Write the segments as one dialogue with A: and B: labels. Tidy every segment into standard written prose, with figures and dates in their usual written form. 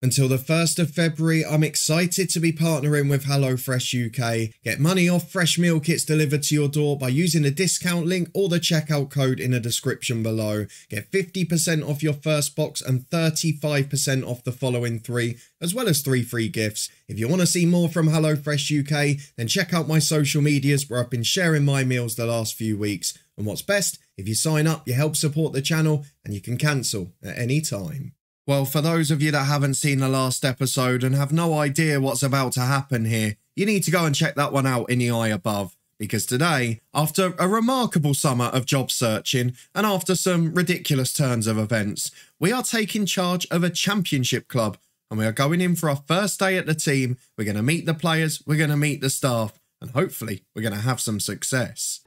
A: Until the 1st of February, I'm excited to be partnering with HelloFresh UK. Get money off fresh meal kits delivered to your door by using the discount link or the checkout code in the description below. Get 50% off your first box and 35% off the following 3, as well as 3 free gifts. If you want to see more from HelloFresh UK, then check out my social medias where I've been sharing my meals the last few weeks. And what's best, if you sign up, you help support the channel and you can cancel at any time. Well, for those of you that haven't seen the last episode and have no idea what's about to happen here, you need to go and check that one out in the eye above. Because today, after a remarkable summer of job searching and after some ridiculous turns of events, we are taking charge of a championship club and we are going in for our first day at the team. We're going to meet the players, we're going to meet the staff, and hopefully we're going to have some success.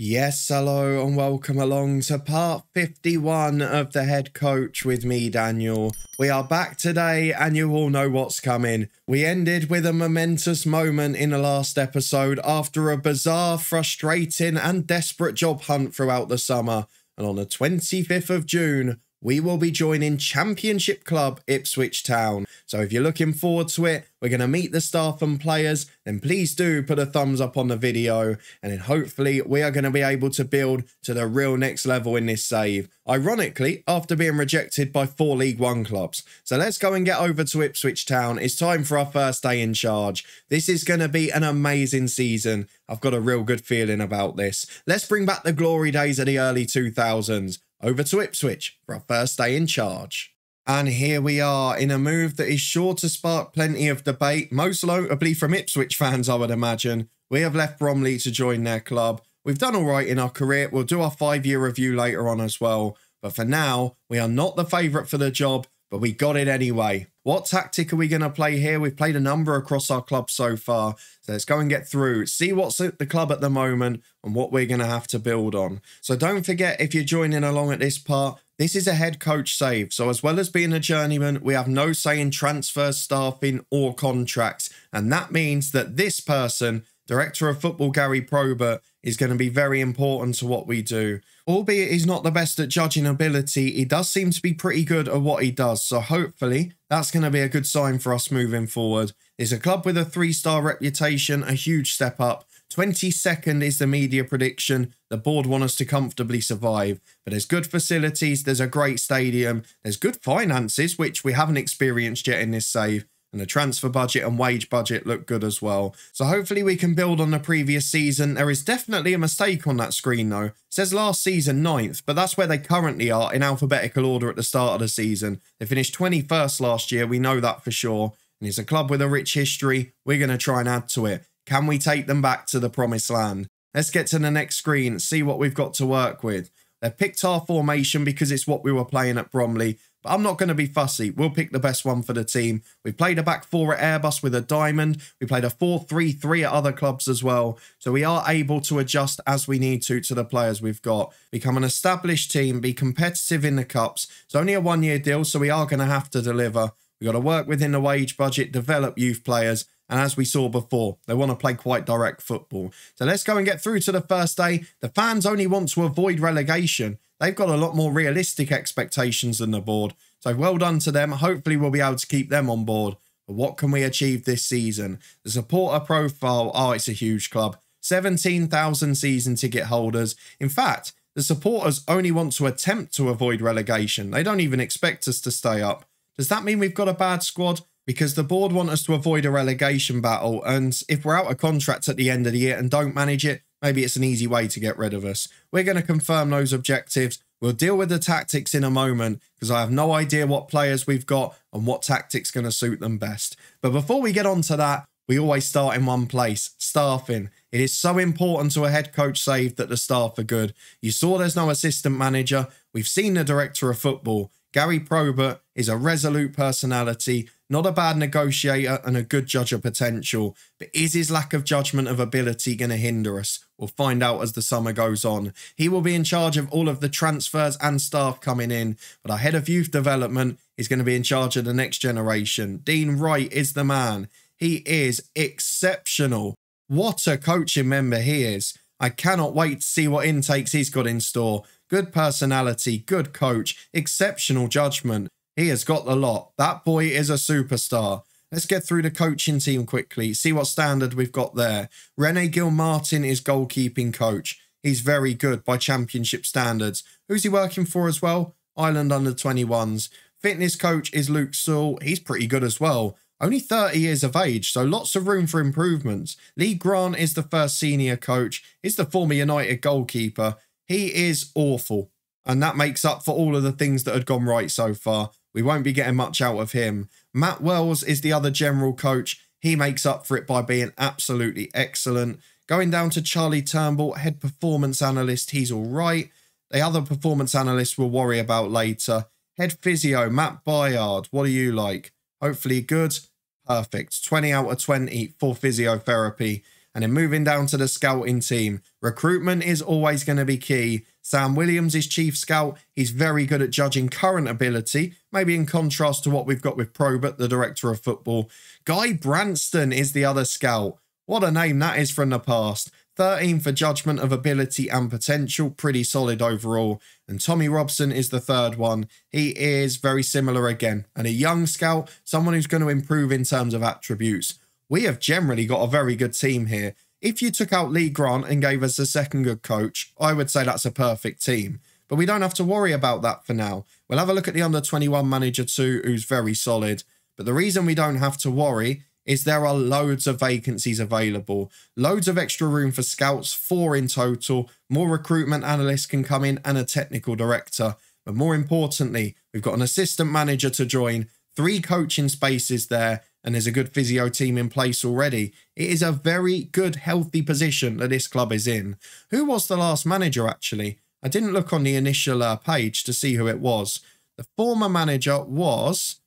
A: Yes, hello and welcome along to part 51 of the Head Coach with me, Daniel. We are back today and you all know what's coming. We ended with a momentous moment in the last episode after a bizarre, frustrating and desperate job hunt throughout the summer. And on the 25th of June, we will be joining Championship Club Ipswich Town. So if you're looking forward to it, we're going to meet the staff and players, then please do put a thumbs up on the video. And then hopefully we are going to be able to build to the real next level in this save. Ironically, after being rejected by 4 League One clubs. So let's go and get over to Ipswich Town. It's time for our first day in charge. This is going to be an amazing season. I've got a real good feeling about this. Let's bring back the glory days of the early 2000s. Over to Ipswich for our first day in charge. And here we are in a move that is sure to spark plenty of debate, most notably from Ipswich fans, I would imagine. We have left Bromley to join their club. We've done all right in our career. We'll do our 5-year review later on as well. But for now, we are not the favourite for the job, but we got it anyway. What tactic are we going to play here? We've played a number across our club so far. So let's go and get through, see what's at the club at the moment and what we're going to have to build on. So don't forget, if you're joining along at this part, this is a head coach save. So as well as being a journeyman, we have no say in transfers, staffing or contracts. And that means that this person, Director of Football Gary Probert, is going to be very important to what we do. Albeit he's not the best at judging ability, he does seem to be pretty good at what he does. So hopefully that's going to be a good sign for us moving forward. It's a club with a 3-star reputation, a huge step up. 22nd is the media prediction. The board want us to comfortably survive. But there's good facilities, there's a great stadium, there's good finances, which we haven't experienced yet in this save. And the transfer budget and wage budget look good as well. So hopefully we can build on the previous season. There is definitely a mistake on that screen though. It says last season 9th, but that's where they currently are in alphabetical order at the start of the season. They finished 21st last year, we know that for sure. And it's a club with a rich history. We're going to try and add to it. Can we take them back to the promised land? Let's get to the next screen, see what we've got to work with. They've picked our formation because it's what we were playing at Bromley. But I'm not going to be fussy. We'll pick the best one for the team. We played a back 4 at Airbus with a diamond. We played a 4-3-3 at other clubs as well. So we are able to adjust as we need to the players we've got. Become an established team, be competitive in the cups. It's only a 1-year deal, so we are going to have to deliver. We've got to work within the wage budget, develop youth players. And as we saw before, they want to play quite direct football. So let's go and get through to the first day. The fans only want to avoid relegation. They've got a lot more realistic expectations than the board. So well done to them. Hopefully we'll be able to keep them on board. But what can we achieve this season? The supporter profile, oh, it's a huge club. 17,000 season ticket holders. In fact, the supporters only want to attempt to avoid relegation. They don't even expect us to stay up. Does that mean we've got a bad squad? Because the board want us to avoid a relegation battle. And if we're out of contract at the end of the year and don't manage it, maybe it's an easy way to get rid of us. We're going to confirm those objectives. We'll deal with the tactics in a moment because I have no idea what players we've got and what tactics going to suit them best. But before we get on to that, we always start in one place, staffing. It is so important to a head coach save that the staff are good. You saw there's no assistant manager. We've seen the director of football. Gary Probert is a resolute personality, Not a bad negotiator and a good judge of potential, but is his lack of judgment of ability going to hinder us? We'll find out as the summer goes on. He will be in charge of all of the transfers and staff coming in, but our head of youth development is going to be in charge of the next generation. Dean Wright is the man. He is exceptional. What a coaching member he is. I cannot wait to see what intakes he's got in store. Good personality, good coach, exceptional judgment. He has got the lot. That boy is a superstar. Let's get through the coaching team quickly, see what standard we've got there. Rene Gilmartin is goalkeeping coach. He's very good by championship standards. Who's he working for as well? Ireland under-21s. Fitness coach is Luke Sewell. He's pretty good as well. Only 30 years of age, so lots of room for improvements. Lee Grant is the first senior coach. He's the former United goalkeeper. He is awful, and that makes up for all of the things that had gone right so far. We won't be getting much out of him. Matt Wells is the other general coach. He makes up for it by being absolutely excellent. Going down to Charlie Turnbull, head performance analyst. He's all right. The other performance analysts we'll worry about later. Head physio, Matt Byard. What are you like? Hopefully good. Perfect. 20 out of 20 for physiotherapy. And then moving down to the scouting team. Recruitment is always going to be key. Sam Williams is chief scout. He's very good at judging current ability, maybe in contrast to what we've got with Probert, the director of football. Guy Branston is the other scout. What a name that is from the past. 13 for judgment of ability and potential. Pretty solid overall. And Tommy Robson is the third one. He is very similar again. And a young scout, someone who's going to improve in terms of attributes. We have generally got a very good team here. If you took out Lee Grant and gave us a second good coach, I would say that's a perfect team. But we don't have to worry about that for now. We'll have a look at the under-21 manager too, who's very solid. But the reason we don't have to worry is there are loads of vacancies available. Loads of extra room for scouts, 4 in total. More recruitment analysts can come in and a technical director. But more importantly, we've got an assistant manager to join, 3 coaching spaces there, and there's a good physio team in place already. It is a very good, healthy position that this club is in. Who was the last manager, actually? I didn't look on the initial page to see who it was. The former manager was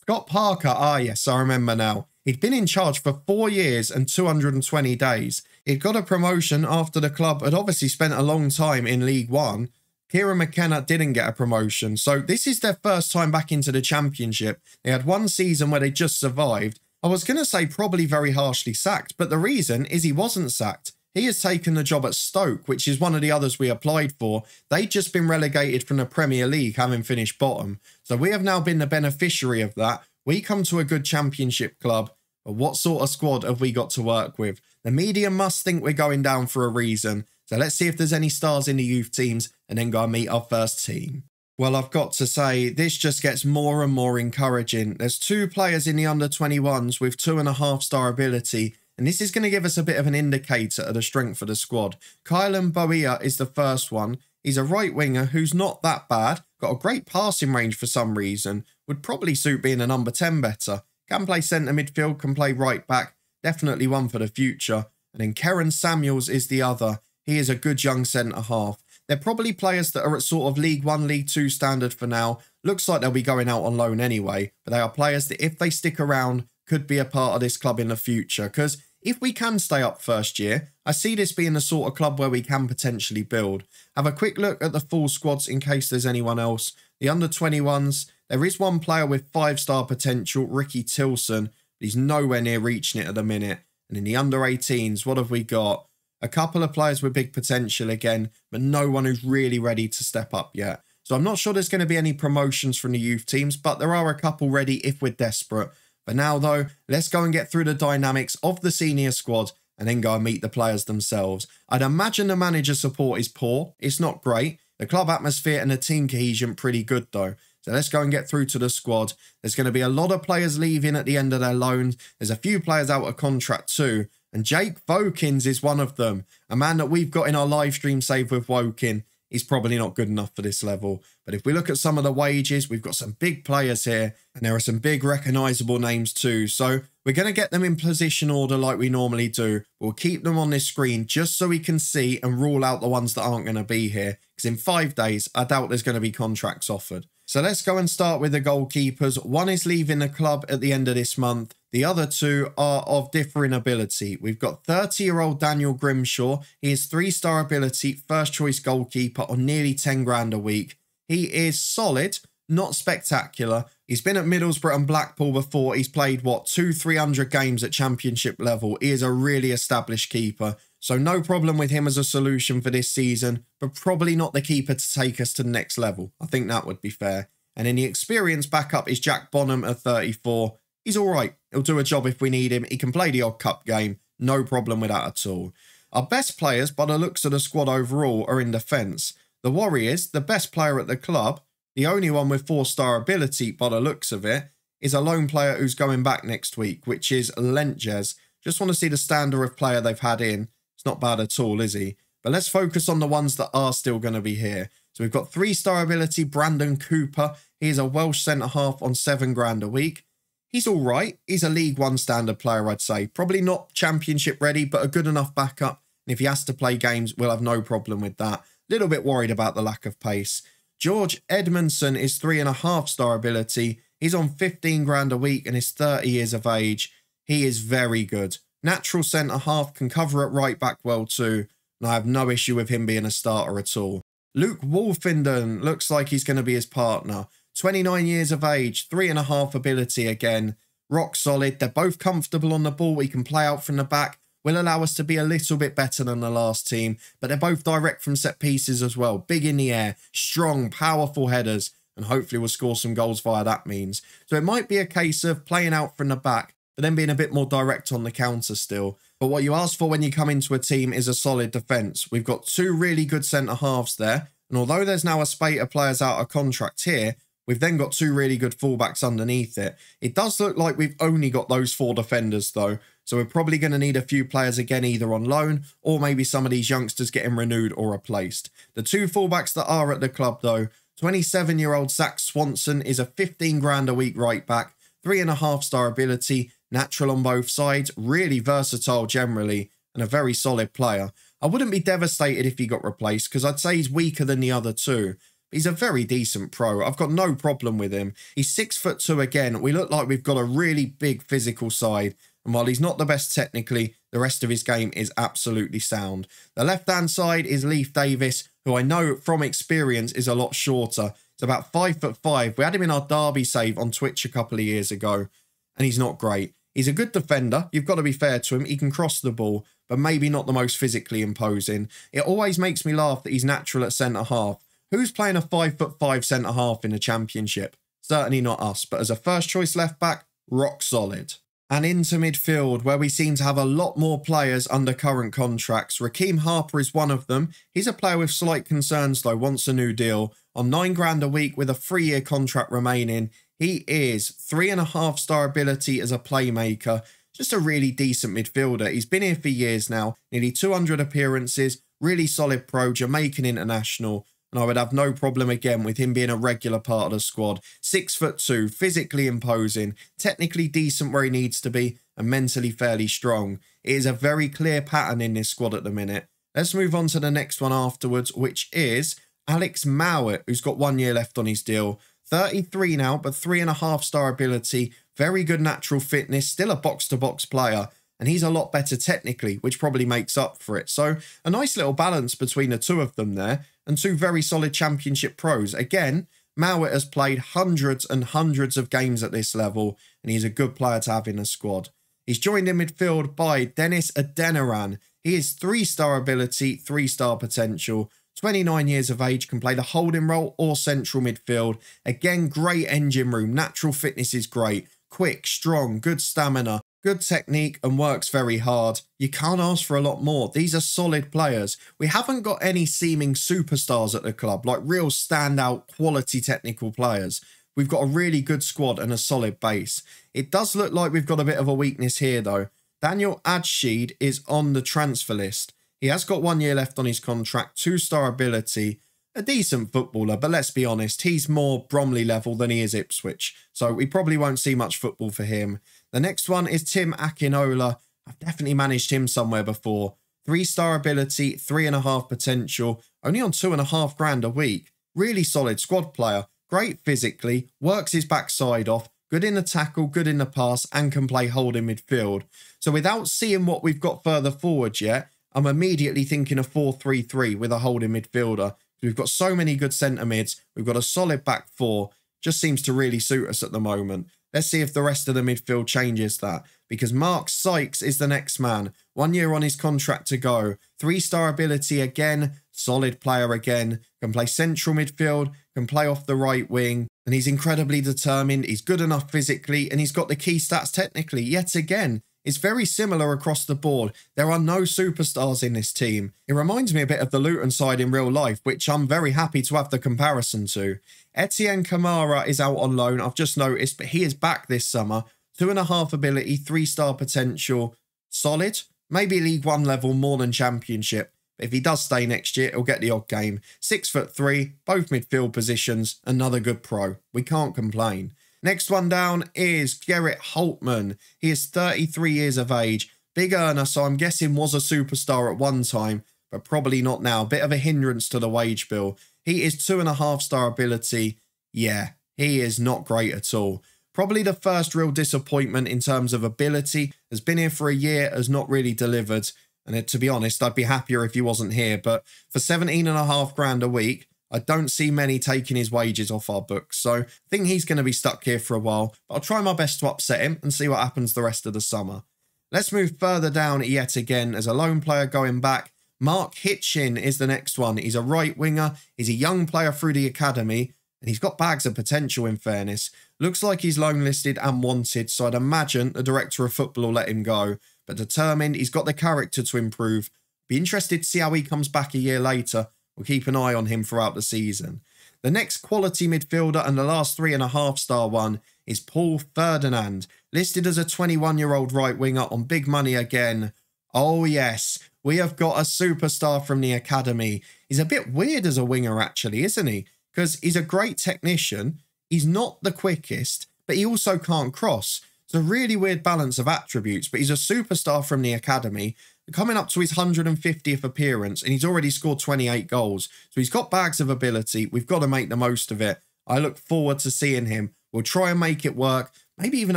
A: Scott Parker. Ah, yes, I remember now. He'd been in charge for 4 years and 220 days. He'd got a promotion after the club had obviously spent a long time in League One. Kieran McKenna didn't get a promotion, so this is their first time back into the Championship. They had 1 season where they just survived. I was going to say probably very harshly sacked, but the reason is he wasn't sacked. He has taken the job at Stoke, which is one of the others we applied for. They'd just been relegated from the Premier League, having finished bottom. So we have now been the beneficiary of that. We come to a good Championship club, but what sort of squad have we got to work with? The media must think we're going down for a reason. So let's see if there's any stars in the youth teams and then go and meet our first team. Well, I've got to say, this just gets more and more encouraging. There's 2 players in the under-21s with 2.5-star ability, and this is going to give us a bit of an indicator of the strength of the squad. Kylan Boia is the first one. He's a right winger who's not that bad, got a great passing range for some reason, would probably suit being a number 10 better. Can play centre midfield, can play right back, definitely one for the future. And then Karen Samuels is the other. He is a good young centre-half. They're probably players that are at sort of League 1, League 2 standard for now. Looks like they'll be going out on loan anyway. But they are players that, if they stick around, could be a part of this club in the future. Because if we can stay up first year, I see this being the sort of club where we can potentially build. Have a quick look at the full squads in case there's anyone else. The under-21s, there is one player with 5-star potential, Ricky Tilson. But he's nowhere near reaching it at the minute. And in the under-18s, what have we got? A couple of players with big potential again, but no one who's really ready to step up yet. So I'm not sure there's going to be any promotions from the youth teams, but there are a couple ready if we're desperate. For now, though, let's go and get through the dynamics of the senior squad and then go and meet the players themselves. I'd imagine the manager support is poor. It's not great. The club atmosphere and the team cohesion pretty good, though. So let's go and get through to the squad. There's going to be a lot of players leaving at the end of their loans. There's a few players out of contract too. And Jake Vokins is one of them. A man that we've got in our live stream save with Woking. He's probably not good enough for this level. But if we look at some of the wages, we've got some big players here. And there are some big recognisable names too. So we're going to get them in position order like we normally do. We'll keep them on this screen just so we can see and rule out the ones that aren't going to be here. Because in 5 days, I doubt there's going to be contracts offered. So let's go and start with the goalkeepers. One is leaving the club at the end of this month. The other two are of differing ability. We've got 30-year-old Daniel Grimshaw. He is 3-star ability, first choice goalkeeper on nearly 10 grand a week. He is solid, not spectacular. He's been at Middlesbrough and Blackpool before. He's played, 200-300 games at championship level. He is a really established keeper. So no problem with him as a solution for this season, but probably not the keeper to take us to the next level. I think that would be fair. And in the experienced backup is Jack Bonham at 34. He's all right. He'll do a job if we need him. He can play the odd cup game. No problem with that at all. Our best players, by the looks of the squad overall, are in defence. The Warriors, the best player at the club, the only one with 4-star ability by the looks of it, is a lone player who's going back next week, which is Lentjes. Just want to see the standard of player they've had in. It's not bad at all, is he? But let's focus on the ones that are still going to be here. So we've got 3-star ability Brandon Cooper. He is a Welsh centre-half on 7 grand a week. He's all right. He's a League One standard player, I'd say. Probably not championship ready, but a good enough backup. And if he has to play games, we'll have no problem with that. Little bit worried about the lack of pace. George Edmondson is 3.5-star ability. He's on 15 grand a week and is 30 years of age. He is very good. Natural centre-half, can cover at right back well too. And I have no issue with him being a starter at all. Luke Wolfenden looks like he's going to be his partner. 29 years of age, 3.5 ability again. Rock solid. They're both comfortable on the ball. We can play out from the back. Will allow us to be a little bit better than the last team. But they're both direct from set pieces as well. Big in the air. Strong, powerful headers. And hopefully we'll score some goals via that means. So it might be a case of playing out from the back, but then being a bit more direct on the counter still. But what you ask for when you come into a team is a solid defence. We've got 2 really good centre-halves there. And although there's now a spate of players out of contract here, we've then got 2 really good fullbacks underneath it. It does look like we've only got those 4 defenders though. So we're probably going to need a few players again either on loan or maybe some of these youngsters getting renewed or replaced. The 2 fullbacks that are at the club though, 27-year-old Zach Swanson is a 15 grand a week right back, 3.5-star ability, natural on both sides, really versatile generally, and a very solid player. I wouldn't be devastated if he got replaced because I'd say he's weaker than the other 2. He's a very decent pro. I've got no problem with him. He's 6'2" again. We look like we've got a really big physical side. And while he's not the best technically, the rest of his game is absolutely sound. The left-hand side is Leif Davis, who I know from experience is a lot shorter. He's about 5'5". We had him in our derby save on Twitch a couple of years ago, and he's not great. He's a good defender. You've got to be fair to him. He can cross the ball, but maybe not the most physically imposing. It always makes me laugh that he's natural at centre-half. Who's playing a 5'5" centre-half in the Championship? Certainly not us, but as a first-choice left-back, rock solid. And into midfield, where we seem to have a lot more players under current contracts. Raheem Harper is one of them. He's a player with slight concerns though, wants a new deal. On 9 grand a week with a 3-year contract remaining. He is 3.5-star ability as a playmaker. Just a really decent midfielder. He's been here for years now. Nearly 200 appearances. Really solid pro, Jamaican international. And I would have no problem again with him being a regular part of the squad. 6'2", physically imposing, technically decent where he needs to be, and mentally fairly strong. It is a very clear pattern in this squad at the minute. Let's move on to the next one afterwards, which is Alex Mowat, who's got 1 year left on his deal. 33 now, but 3.5-star ability. Very good natural fitness, still a box-to-box player. And he's a lot better technically, which probably makes up for it. So a nice little balance between the 2 of them there. And 2 very solid championship pros. Again, Mowat has played hundreds and hundreds of games at this level. And he's a good player to have in the squad. He's joined in midfield by Dennis Adeniran. He is 3-star ability, 3-star potential. 29 years of age, can play the holding role or central midfield. Again, great engine room. Natural fitness is great. Quick, strong, good stamina. Good technique and works very hard. You can't ask for a lot more. These are solid players. We haven't got any seeming superstars at the club, like real standout quality technical players. We've got a really good squad and a solid base. It does look like we've got a bit of a weakness here though. Daniel Adsheed is on the transfer list. He has got 1 year left on his contract, 2-star ability. A decent footballer, but let's be honest, he's more Bromley level than he is Ipswich. So we probably won't see much football for him. The next one is Tim Akinola. I've definitely managed him somewhere before. 3-star ability, 3.5 potential, only on 2.5 grand a week. Really solid squad player. great physically, works his backside off, good in the tackle, good in the pass, and can play holding midfield. So without seeing what we've got further forward yet, I'm immediately thinking a 4-3-3 with a holding midfielder. We've got so many good centre mids. We've got a solid back four. Just seems to really suit us at the moment. Let's see if the rest of the midfield changes that. Because Mark Sykes is the next man. 1 year on his contract to go. 3-star ability again. Solid player again. Can play central midfield. Can play off the right wing. And he's incredibly determined. He's good enough physically. And he's got the key stats technically. Yet again, it's very similar across the board. There are no superstars in this team. It reminds me a bit of the Luton side in real life, which I'm very happy to have the comparison to. Etienne Kamara is out on loan, I've just noticed, but he is back this summer. 2.5 ability, 3-star potential. Solid. Maybe League One level more than Championship. But if he does stay next year, he'll get the odd game. 6'3", both midfield positions, another good pro. We can't complain. Next one down is Gerrit Holtman. He is 33 years of age. Big earner, so I'm guessing was a superstar at one time, but probably not now. Bit of a hindrance to the wage bill. He is 2.5-star ability. Yeah, he is not great at all. Probably the first real disappointment in terms of ability. Has been here for a year, has not really delivered. And to be honest, I'd be happier if he wasn't here. But for 17.5 grand a week, I don't see many taking his wages off our books. So I think he's going to be stuck here for a while. But I'll try my best to upset him and see what happens the rest of the summer. Let's move further down yet again as a lone player going back. Mark Hitchin is the next one. He's a right winger. He's a young player through the academy. And he's got bags of potential in fairness. Looks like he's loan listed and wanted. So I'd imagine the director of football will let him go. But determined, he's got the character to improve. Be interested to see how he comes back a year later. We'll keep an eye on him throughout the season. The next quality midfielder and the last 3.5-star one is Paul Ferdinand, listed as a 21-year-old right winger on big money again. Oh yes, we have got a superstar from the academy. He's a bit weird as a winger actually, isn't he? Because he's a great technician. He's not the quickest, but he also can't cross. It's a really weird balance of attributes, but he's a superstar from the academy. Coming up to his 150th appearance, and he's already scored 28 goals. So he's got bags of ability. We've got to make the most of it. I look forward to seeing him. We'll try and make it work. Maybe even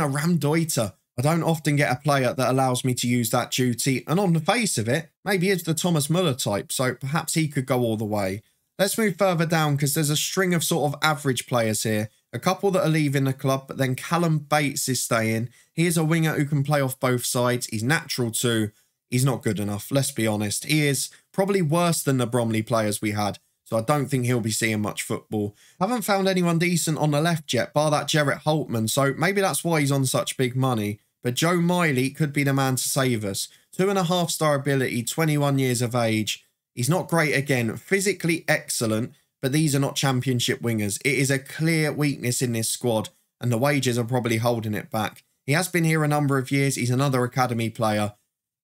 A: a Ramdeuter. I don't often get a player that allows me to use that duty. And on the face of it, maybe it's the Thomas Muller type. So perhaps he could go all the way. Let's move further down because there's a string of sort of average players here. A couple that are leaving the club, but then Callum Bates is staying. He is a winger who can play off both sides. He's natural too. He's not good enough, let's be honest. He is probably worse than the Bromley players we had, so I don't think he'll be seeing much football. Haven't found anyone decent on the left yet, bar that Gerrit Holtman, so maybe that's why he's on such big money. But Joe Miley could be the man to save us. 2.5-star ability, 21 years of age. He's not great again, physically excellent, but these are not Championship wingers. It is a clear weakness in this squad, and the wages are probably holding it back. He has been here a number of years. He's another academy player.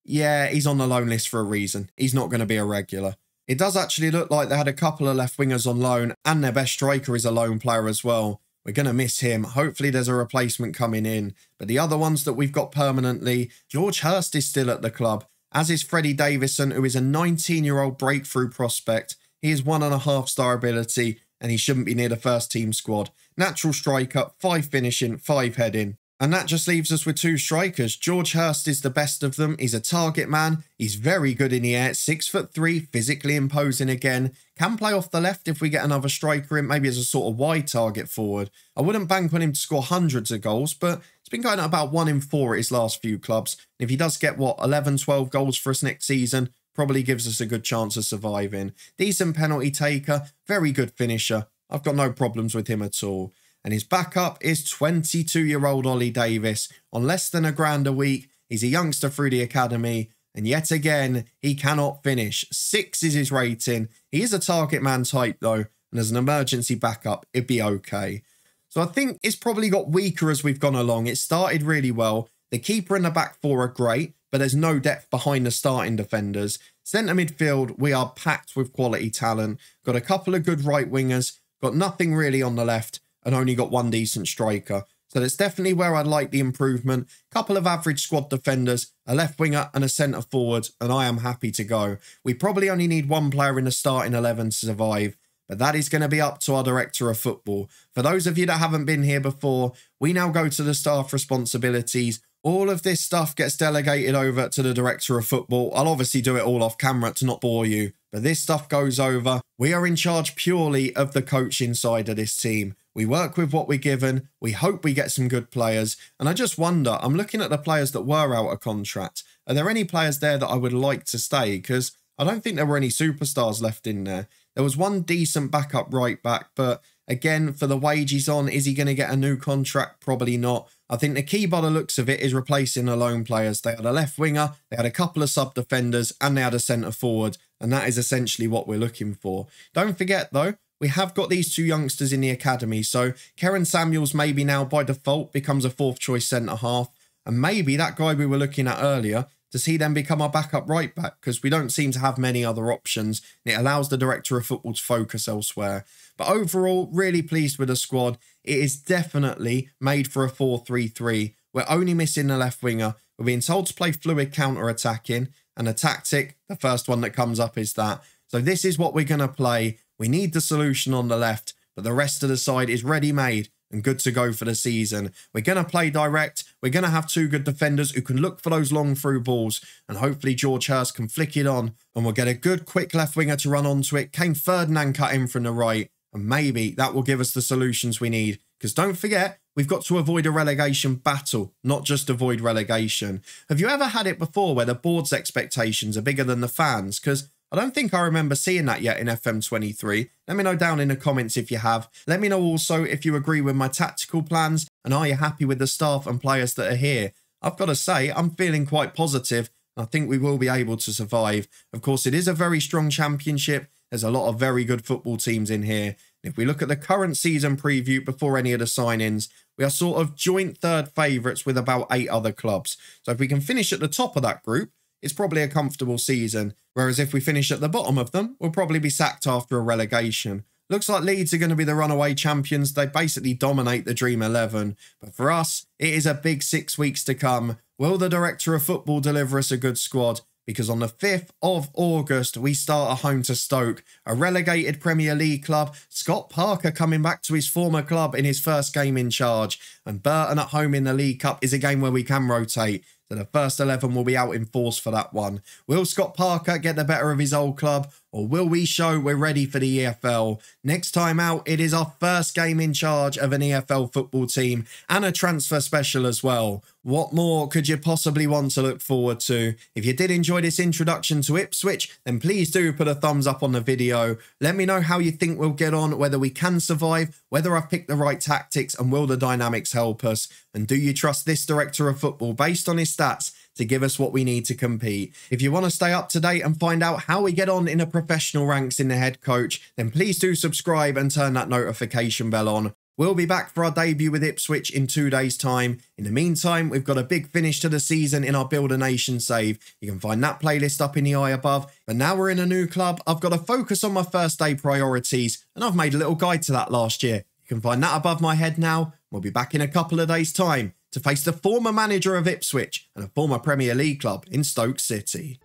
A: Yeah, he's on the loan list for a reason. He's not going to be a regular. It does actually look like they had a couple of left wingers on loan, and their best striker is a loan player as well. We're going to miss him. Hopefully there's a replacement coming in. But the other ones that we've got permanently, George Hurst is still at the club, as is Freddie Davison, who is a 19-year-old breakthrough prospect. He is 1.5-star ability, and he shouldn't be near the first team squad. Natural striker, 5 finishing, 5 heading. And that just leaves us with 2 strikers. George Hurst is the best of them. He's a target man. He's very good in the air. 6'3", physically imposing again. Can play off the left if we get another striker in, maybe as a sort of wide target forward. I wouldn't bank on him to score hundreds of goals, but it's been going at about 1 in 4 at his last few clubs. And if he does get, 11, 12 goals for us next season, probably gives us a good chance of surviving. Decent penalty taker, very good finisher. I've got no problems with him at all. And his backup is 22-year-old Ollie Davis. On less than £1,000 a week, he's a youngster through the academy. And yet again, he cannot finish. 6 is his rating. He is a target man type though. And as an emergency backup, it'd be okay. So I think it's probably got weaker as we've gone along. It started really well. The keeper and the back four are great, but there's no depth behind the starting defenders. Centre midfield, we are packed with quality talent. Got a couple of good right wingers. Got nothing really on the left. And only got 1 decent striker. So that's definitely where I'd like the improvement. Couple of average squad defenders, a left winger and a centre forward, and I am happy to go. We probably only need 1 player in the starting 11 to survive, but that is going to be up to our director of football. For those of you that haven't been here before, we now go to the staff responsibilities. All of this stuff gets delegated over to the director of football. I'll obviously do it all off camera to not bore you, but this stuff goes over. We are in charge purely of the coaching side of this team. We work with what we're given. We hope we get some good players. And I just wonder, I'm looking at the players that were out of contract. Are there any players there that I would like to stay? Because I don't think there were any superstars left in there. There was one decent backup right back, but again, for the wage he's on, is he going to get a new contract? Probably not. I think the key by the looks of it is replacing the lone players. They had a left winger, they had a couple of sub-defenders, and they had a centre forward. And that is essentially what we're looking for. Don't forget, though, we have got these two youngsters in the academy. So Karen Samuels maybe now by default becomes a fourth choice centre half. And maybe that guy we were looking at earlier, does he then become our backup right back? Because we don't seem to have many other options. And it allows the director of football to focus elsewhere. But overall, really pleased with the squad. It is definitely made for a 4-3-3. We're only missing the left winger. We're being told to play fluid counter-attacking. And the tactic, the first one that comes up is that. So this is what we're going to play. We need the solution on the left. But the rest of the side is ready-made and good to go for the season. We're going to play direct. We're going to have two good defenders who can look for those long through balls. And hopefully George Hurst can flick it on. And we'll get a good quick left winger to run onto it. Kane Ferdinand cut in from the right. And maybe that will give us the solutions we need. Because don't forget, we've got to avoid a relegation battle, not just avoid relegation. Have you ever had it before where the board's expectations are bigger than the fans? Because I don't think I remember seeing that yet in FM23. Let me know down in the comments if you have. Let me know also if you agree with my tactical plans and are you happy with the staff and players that are here. I've got to say, I'm feeling quite positive. I think we will be able to survive. Of course, it is a very strong championship. There's a lot of very good football teams in here. If we look at the current season preview before any of the signings, we are sort of joint third favourites with about 8 other clubs. So if we can finish at the top of that group, it's probably a comfortable season. Whereas if we finish at the bottom of them, we'll probably be sacked after a relegation. Looks like Leeds are going to be the runaway champions. They basically dominate the Dream 11. But for us, it is a big 6 weeks to come. Will the director of football deliver us a good squad? Because on the 5th of August, we start at home to Stoke, a relegated Premier League club. Scott Parker coming back to his former club in his first game in charge. And Burton at home in the League Cup is a game where we can rotate. So the first 11 will be out in force for that one. Will Scott Parker get the better of his old club? Or will we show we're ready for the EFL? Next time out, it is our first game in charge of an EFL football team and a transfer special as well. What more could you possibly want to look forward to? If you did enjoy this introduction to Ipswich, then please do put a thumbs up on the video. Let me know how you think we'll get on, whether we can survive, whether I've picked the right tactics, and will the dynamics help us? And do you trust this director of football based on his stats to give us what we need to compete? If you want to stay up to date and find out how we get on in the professional ranks in the head coach, then please do subscribe and turn that notification bell on. We'll be back for our debut with Ipswich in 2 days' time. In the meantime, we've got a big finish to the season in our Build a Nation save. You can find that playlist up in the eye above. But now we're in a new club, I've got to focus on my first day priorities, and I've made a little guide to that last year. You can find that above my head now. We'll be back in a couple of days' time to face the former manager of Ipswich and a former Premier League club in Stoke City.